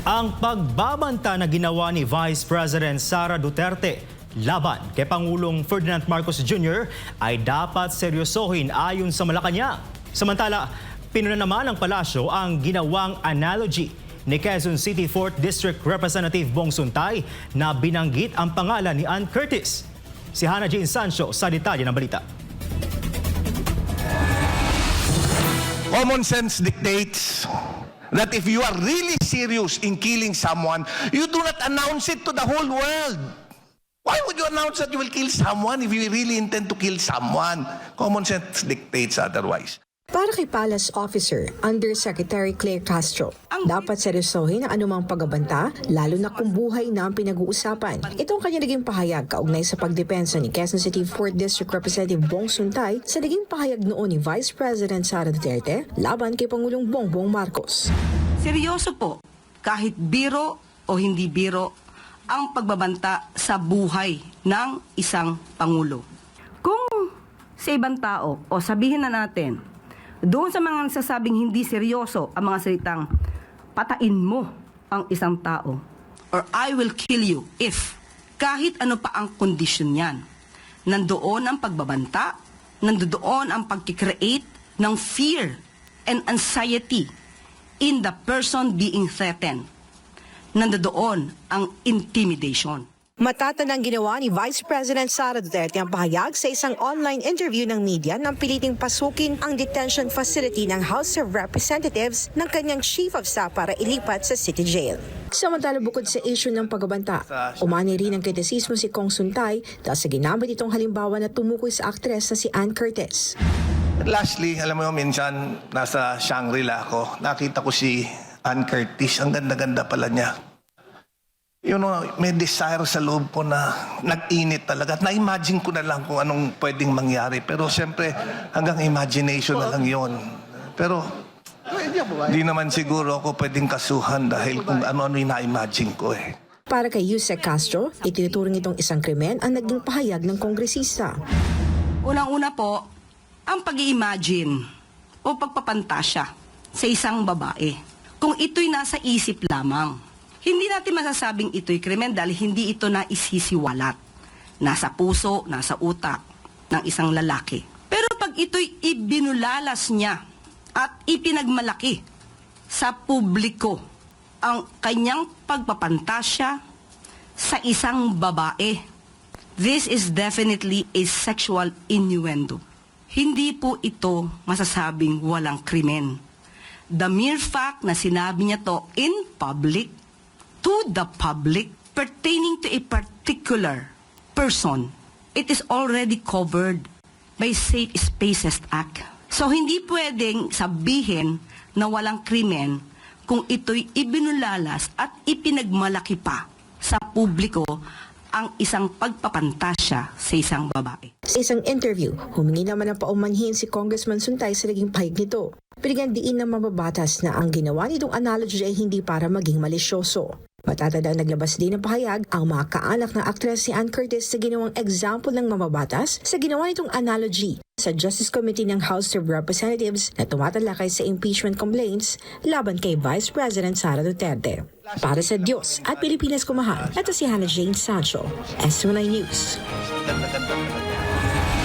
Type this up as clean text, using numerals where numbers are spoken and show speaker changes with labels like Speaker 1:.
Speaker 1: Ang pagbabanta na ginawa ni Vice President Sara Duterte laban kay Pangulong Ferdinand Marcos Jr. ay dapat seryosohin ayon sa Malacanang. Samantala, pinuna naman ng palasyo ang ginawang analogy ni Quezon City 4th District Representative Bong Suntay na binanggit ang pangalan ni Ann Curtis. Si Hannah Jane Sancho sa detalye ng balita.
Speaker 2: Common sense dictates that if you are really serious in killing someone, you do not announce it to the whole world. Why would you announce that you will kill someone if you really intend to kill someone? Common sense dictates otherwise.
Speaker 3: Para kay Palace Officer Undersecretary Claire Castro, dapat seryosohin ang anumang pagbabanta, lalo na kung buhay na ang pinag-uusapan. Ito ang kanya naging pahayag kaugnay sa pagdepensa ni Quezon City 4th District Representative Bong Suntay sa naging pahayag noon ni Vice President Sara Duterte laban kay Pangulong Bongbong Marcos.
Speaker 4: Seryoso po, kahit biro o hindi biro, ang pagbabanta sa buhay ng isang Pangulo. Kung sa ibang tao, o sabihin na natin, doon sa mga nagsasabing hindi seryoso ang mga salitang patain mo ang isang tao or I will kill you if kahit ano pa ang kondisyon niyan. Nandoon ang pagbabanta, nandoon ang pagkikreate ng fear and anxiety in the person being threatened. Nandoon ang intimidation.
Speaker 3: Matatanang ginawa ni Vice President Sara Duterte ang pahayag sa isang online interview ng media nang piliting pasukin ang detention facility ng House of Representatives ng kanyang Chief of Staff para ilipat sa City Jail. Samantala bukod sa issue ng pagbabanta, umani rin ang kritisismo si Kong Suntay dahil sa ginamit itong halimbawa na tumukoy sa aktres na si Ann Curtis.
Speaker 2: Lastly, alam mo minsan nasa Shangri-La ako, nakita ko si Ann Curtis. Ang ganda-ganda pala niya. May desire sa loob ko na nag-init talaga. At na-imagine ko na lang kung anong pwedeng mangyari. Pero siyempre, hanggang imagination na lang yon. Pero, di naman siguro ako pwedeng kasuhan dahil kung ano-ano yung na-imagine ko eh.
Speaker 3: Para kay Yusek Castro, itinuturing itong isang krimen ang naging pahayag ng kongresista.
Speaker 4: Unang-una po, ang pag-i-imagine o pagpapantasya sa isang babae. Kung ito'y nasa isip lamang, hindi natin masasabing ito'y krimen dahil hindi ito na isisiwalat. Nasa puso, nasa utak ng isang lalaki. Pero pag ito'y ibinulalas niya at ipinagmalaki sa publiko ang kanyang pagpapantasya sa isang babae, this is definitely a sexual innuendo. Hindi po ito masasabing walang krimen. The mere fact na sinabi niya to in public, to the public, pertaining to a particular person, it is already covered by Safe Spaces Act. So hindi pwedeng sabihin na walang krimen kung ito'y ibinulalas at ipinagmalaki pa sa publiko ang isang pagpapantasya sa isang babae.
Speaker 3: Sa isang interview, humingi naman ng paumanhin si Congressman Suntay sa naging pahayag nito. Pinagdiin ng mababatas na ang ginawa nitong analogy ay hindi para maging malisyoso. Matatandang naglabas din ng pahayag ang mga kaanak ng aktres si Ann Curtis sa ginawang example ng mababatas sa ginawa nitong analogy sa Justice Committee ng House of Representatives na tumatalakay sa impeachment complaints laban kay Vice President Sara Duterte. Para sa Diyos at Pilipinas kumahal, ito si Hannah Jane Sancho, S9 News.